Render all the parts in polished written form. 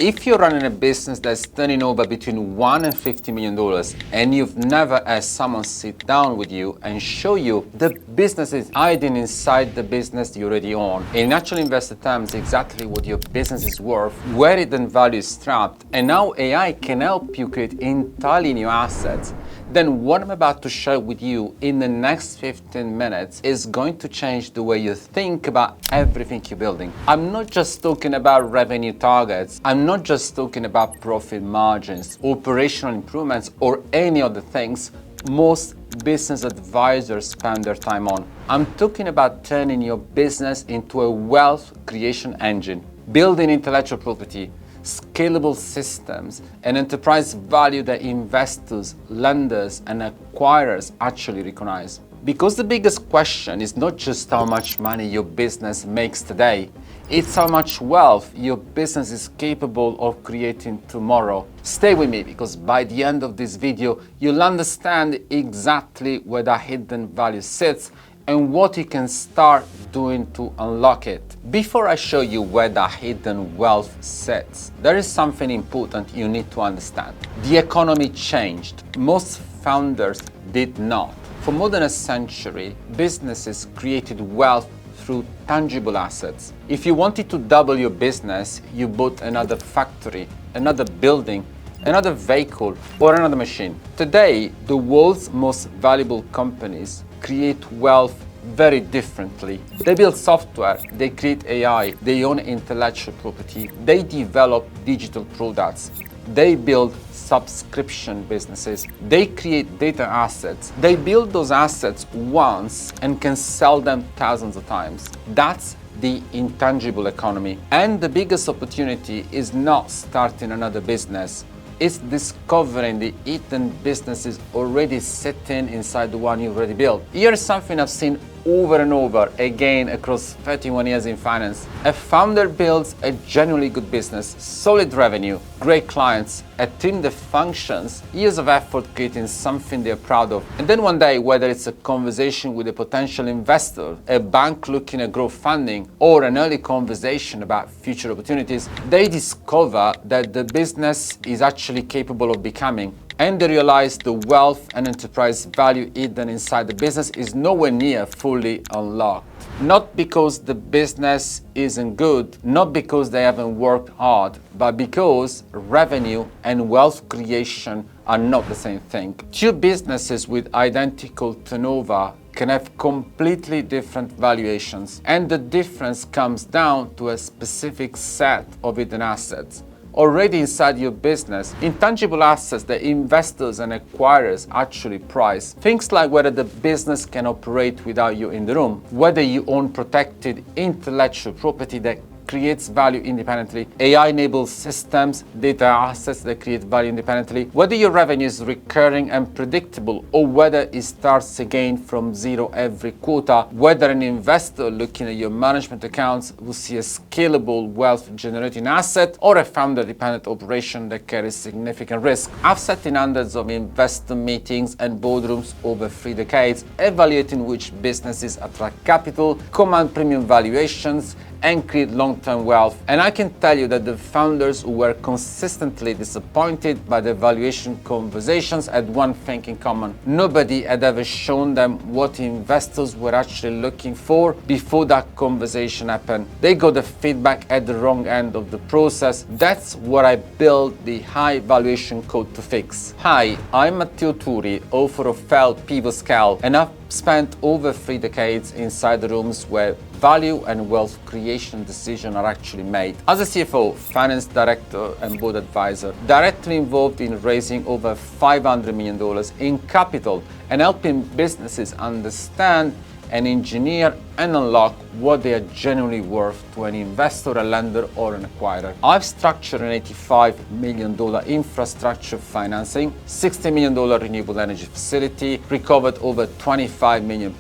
If you're running a business that's turning over between $1 and $50 million and you've never had someone sit down with you and show you the business is hiding inside the business you already own, in actual investor terms, exactly what your business is worth, where hidden value is trapped, and how AI can help you create entirely new assets, then what I'm about to share with you in the next 15 minutes is going to change the way you think about everything you're building. I'm not just talking about revenue targets. I'm not just talking about profit margins, operational improvements, or any other things most business advisors spend their time on. I'm talking about turning your business into a wealth creation engine, building intellectual property, scalable systems, and enterprise value that investors, lenders, and acquirers actually recognize. Because the biggest question is not just how much money your business makes today, it's how much wealth your business is capable of creating tomorrow. Stay with me, because by the end of this video, you'll understand exactly where that hidden value sits and what you can start doing to unlock it. Before I show you where the hidden wealth sits, there is something important you need to understand. The economy changed. Most founders did not. For more than a century, businesses created wealth through tangible assets. If you wanted to double your business, you bought another factory, another building, another vehicle, or another machine. Today, the world's most valuable companies create wealth very differently. They build software, they create AI, they own intellectual property, they develop digital products, they build subscription businesses, they create data assets, they build those assets once and can sell them thousands of times. That's the intangible economy. And the biggest opportunity is not starting another business. It's discovering the hidden businesses already sitting inside the one you already built. Here's something I've seen over and over again across 31 years in finance. A founder builds a genuinely good business, solid revenue, great clients, a team that functions, years of effort creating something they're proud of. And then one day, whether it's a conversation with a potential investor, a bank looking at growth funding, or an early conversation about future opportunities, they discover that the business is actually capable of becoming. And they realize the wealth and enterprise value hidden inside the business is nowhere near fully unlocked. Not because the business isn't good, not because they haven't worked hard, but because revenue and wealth creation are not the same thing. Two businesses with identical turnover can have completely different valuations, and the difference comes down to a specific set of hidden assets already inside your business, intangible assets that investors and acquirers actually price. Things like whether the business can operate without you in the room, whether you own protected intellectual property that creates value independently, AI-enabled systems, data assets that create value independently, whether your revenue is recurring and predictable, or whether it starts again from zero every quarter, whether an investor looking at your management accounts will see a scalable wealth-generating asset, or a founder-dependent operation that carries significant risk. I've sat in hundreds of investor meetings and boardrooms over 3 decades, evaluating which businesses attract capital, command premium valuations, and create long-term wealth. And I can tell you that the founders who were consistently disappointed by the valuation conversations had one thing in common. Nobody had ever shown them what investors were actually looking for before that conversation happened. They got the feedback at the wrong end of the process. That's what I built the high valuation code to fix. Hi, I'm Matteo Turi, author of Fell, Pivot, Scale, and I've spent over 3 decades inside the rooms where value and wealth creation decisions are actually made. As a CFO, finance director, and board advisor, directly involved in raising over $500 million in capital and helping businesses understand and engineer and unlock what they are genuinely worth to an investor, a lender, or an acquirer. I've structured an $85 million infrastructure financing, $60 million renewable energy facility, recovered over £25 million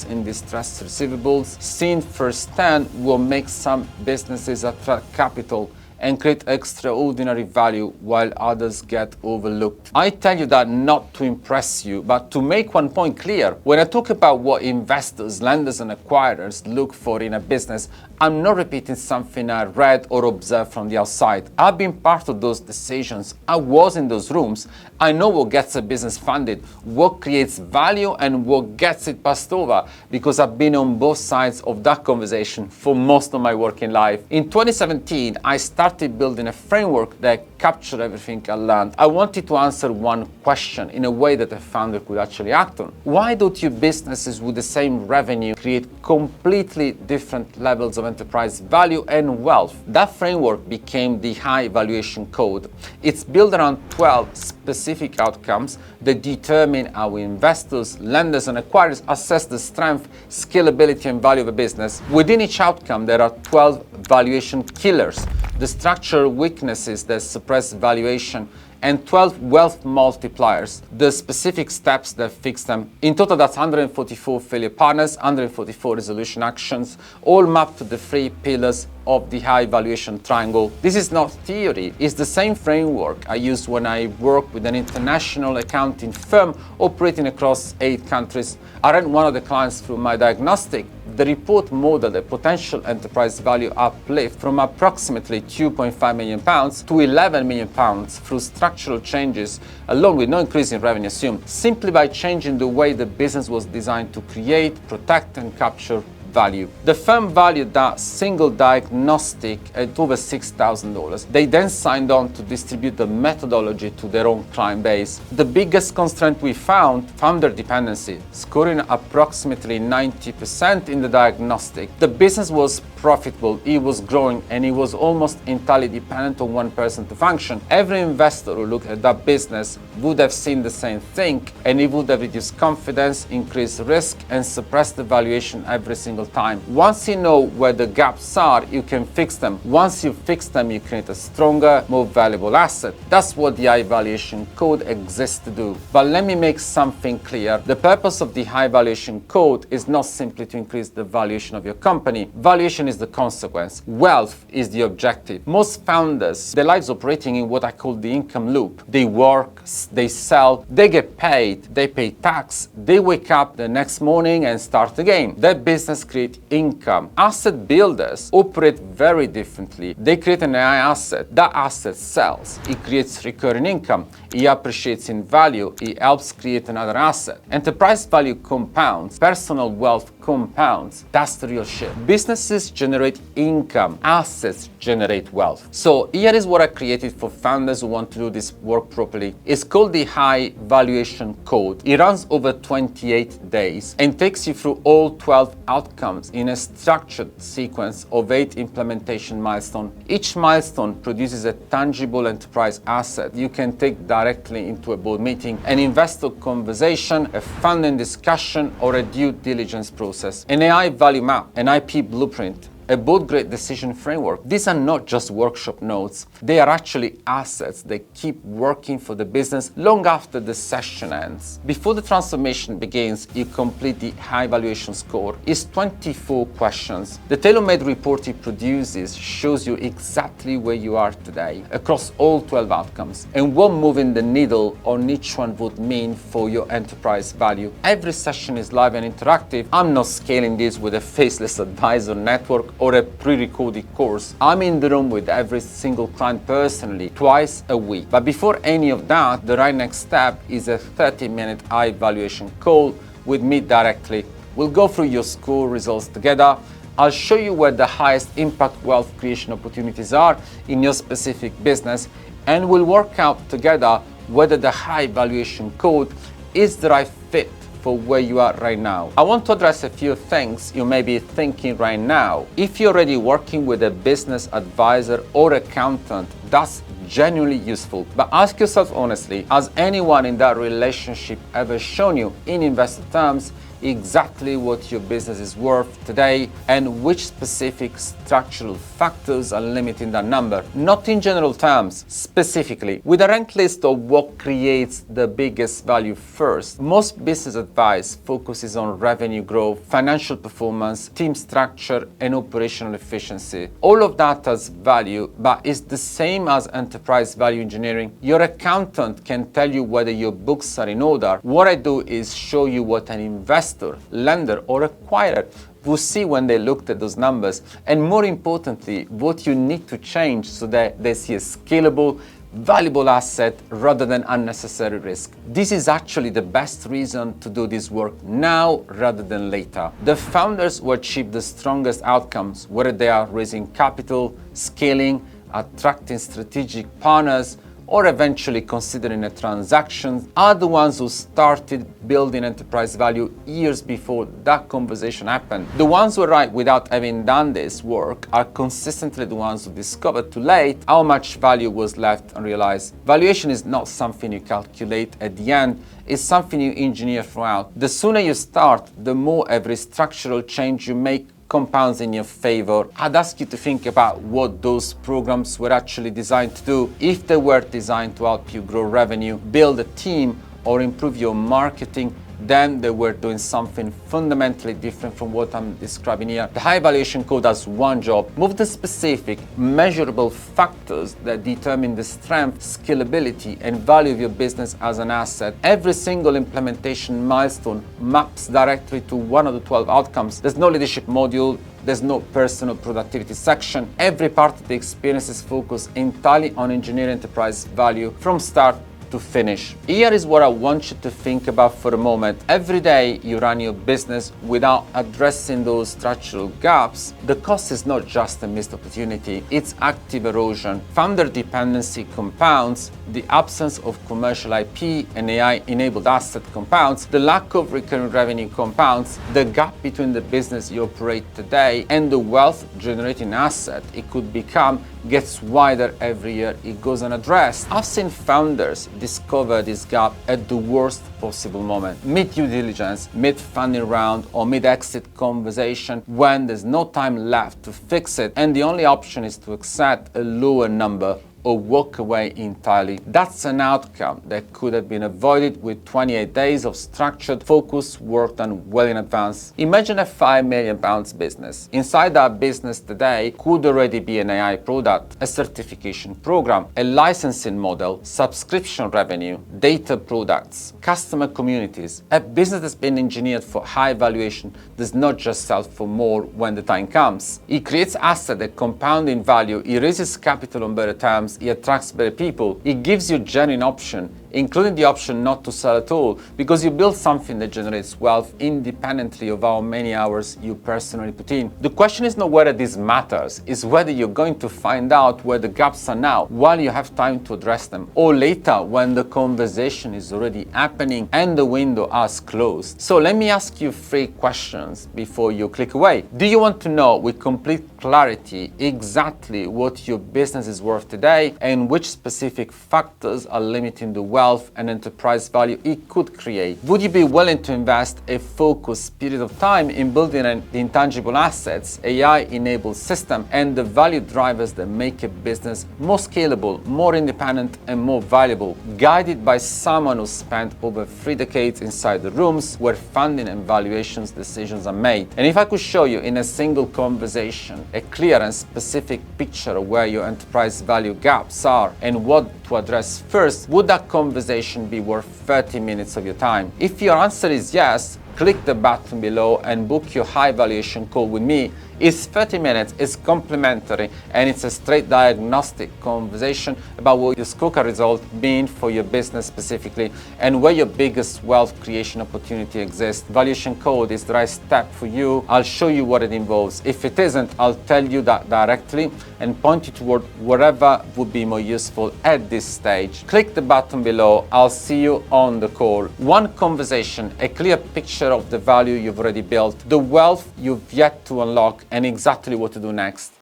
in distressed receivables, seen firsthand what makes some businesses attract capital and create extraordinary value while others get overlooked. I tell you that not to impress you, but to make one point clear. When I talk about what investors, lenders, and acquirers look for in a business, I'm not repeating something I read or observed from the outside. I've been part of those decisions. I was in those rooms. I know what gets a business funded, what creates value, and what gets it passed over, because I've been on both sides of that conversation for most of my working life. In 2017, I started building a framework that captured everything I learned. I wanted to answer one question in a way that a founder could actually act on. Why do two businesses with the same revenue create completely different levels of enterprise value and wealth? That framework became the High Valuation Code. It's built around 12 specific outcomes that determine how investors, lenders, and acquirers assess the strength, scalability, and value of a business. Within each outcome, there are 12 valuation killers, the structural weaknesses that suppress valuation, and 12 wealth multipliers, the specific steps that fix them. In total, that's 144 failure partners, 144 resolution actions, all mapped to the 3 pillars of the high valuation triangle. This is not theory, it's the same framework I use when I work with an international accounting firm operating across 8 countries. I ran one of the clients through my diagnostic. The report modeled a potential enterprise value uplift from approximately £2.5 million to £11 million through structural changes, along with no increase in revenue assumed, simply by changing the way the business was designed to create, protect, and capture value. The firm valued that single diagnostic at over $6,000. They then signed on to distribute the methodology to their own client base. The biggest constraint we found, founder dependency, scoring approximately 90% in the diagnostic. The business was profitable, it was growing, and it was almost entirely dependent on one person to function. Every investor who looked at that business would have seen the same thing, and it would have reduced confidence, increased risk, and suppressed the valuation every single time. Once you know where the gaps are, you can fix them. Once you fix them, you create a stronger, more valuable asset. That's what the High Valuation Code exists to do. But let me make something clear. The purpose of the High Valuation Code is not simply to increase the valuation of your company. Valuation is the consequence. Wealth is the objective. Most founders, their lives operating in what I call the income loop. They work, they sell, they get paid, they pay tax, they wake up the next morning and start again. Their business create income. Asset builders operate very differently. They create an AI asset. That asset sells. It creates recurring income. It appreciates in value. It helps create another asset. Enterprise value compounds. Personal wealth compounds. That's the real shit. Businesses generate income. Assets generate wealth. So here is what I created for founders who want to do this work properly. It's called the High Valuation Code. It runs over 28 days and takes you through all 12 outcomes in a structured sequence of 8 implementation milestones. Each milestone produces a tangible enterprise asset you can take directly into a board meeting, an investor conversation, a funding discussion, or a due diligence process. An AI value map, an IP blueprint, a board-grade decision framework. These are not just workshop notes. They are actually assets that keep working for the business long after the session ends. Before the transformation begins, you complete the High Valuation Score. It's 24 questions. The tailor-made report it produces shows you exactly where you are today across all 12 outcomes and what moving the needle on each one would mean for your enterprise value. Every session is live and interactive. I'm not scaling this with a faceless advisor network or a pre-recorded course. I'm in the room with every single client personally, twice a week. But before any of that, the right next step is a 30-minute High Valuation call with me directly. We'll go through your score results together. I'll show you where the highest impact wealth creation opportunities are in your specific business, and we'll work out together whether the High Valuation Code is the right fit for where you are right now. I want to address a few things you may be thinking right now. If you're already working with a business advisor or accountant, that's genuinely useful. But ask yourself honestly, has anyone in that relationship ever shown you, in investor terms, exactly what your business is worth today and which specific structural factors are limiting that number? Not in general terms, specifically. With a ranked list of what creates the biggest value first, most business advice focuses on revenue growth, financial performance, team structure, and operational efficiency. All of that has value, but it's the same as enterprise value engineering. Your accountant can tell you whether your books are in order. What I do is show you what an investor, lender, or acquirer will see when they looked at those numbers, and more importantly, what you need to change so that they see a scalable, valuable asset rather than unnecessary risk. This is actually the best reason to do this work now rather than later. The founders who achieve the strongest outcomes, whether they are raising capital, scaling, attracting strategic partners, or eventually considering a transaction, are the ones who started building enterprise value years before that conversation happened. The ones who arrive without having done this work are consistently the ones who discovered too late how much value was left unrealized. Valuation is not something you calculate at the end, it's something you engineer throughout. The sooner you start, the more every structural change you make compounds in your favor. I'd ask you to think about what those programs were actually designed to do. If they were designed to help you grow revenue, build a team, or improve your marketing, then they were doing something fundamentally different from what I'm describing here. The high valuation code has one job: move the specific, measurable factors that determine the strength, scalability, and value of your business as an asset. Every single implementation milestone maps directly to one of the 12 outcomes. There's no leadership module, there's no personal productivity section. Every part of the experience is focused entirely on engineering enterprise value from start to finish. Here is what I want you to think about for a moment. Every day you run your business without addressing those structural gaps, the cost is not just a missed opportunity, it's active erosion. Founder dependency compounds, the absence of commercial IP and AI-enabled asset compounds, the lack of recurring revenue compounds, the gap between the business you operate today and the wealth-generating asset it could become gets wider every year it goes unaddressed. I've seen founders discover this gap at the worst possible moment, mid-due diligence, mid-funding round, or mid-exit conversation, when there's no time left to fix it and the only option is to accept a lower number or walk away entirely. That's an outcome that could have been avoided with 28 days of structured, focused work done well in advance. Imagine a £5 million business. Inside that business today could already be an AI product, a certification program, a licensing model, subscription revenue, data products, customer communities. A business that's been engineered for high valuation does not just sell for more when the time comes. It creates assets that compound in value, it raises capital on better terms, it attracts better people, it gives you a genuine option, including the option not to sell at all, because you build something that generates wealth independently of how many hours you personally put in. The question is not whether this matters, it's whether you're going to find out where the gaps are now while you have time to address them, or later when the conversation is already happening and the window has closed. So let me ask you 3 questions before you click away. Do you want to know with complete clarity exactly what your business is worth today and which specific factors are limiting the wealth and enterprise value it could create? Would you be willing to invest a focused period of time in building the intangible assets, AI-enabled system, and the value drivers that make a business more scalable, more independent, and more valuable, guided by someone who spent over 3 decades inside the rooms where funding and valuations decisions are made? And if I could show you in a single conversation a clear and specific picture of where your enterprise value gaps are and what to address first, would that conversation be worth 30 minutes of your time? If your answer is yes, click the button below and book your high valuation call with me. It's 30 minutes, it's complimentary, and it's a straight diagnostic conversation about what your scorecard result mean for your business specifically and where your biggest wealth creation opportunity exists. Valuation code is the right step for you. I'll show you what it involves. If it isn't, I'll tell you that directly and point you toward whatever would be more useful at this stage. Click the button below. I'll see you on the call. One conversation, a clear picture of the value you've already built, the wealth you've yet to unlock, and exactly what to do next.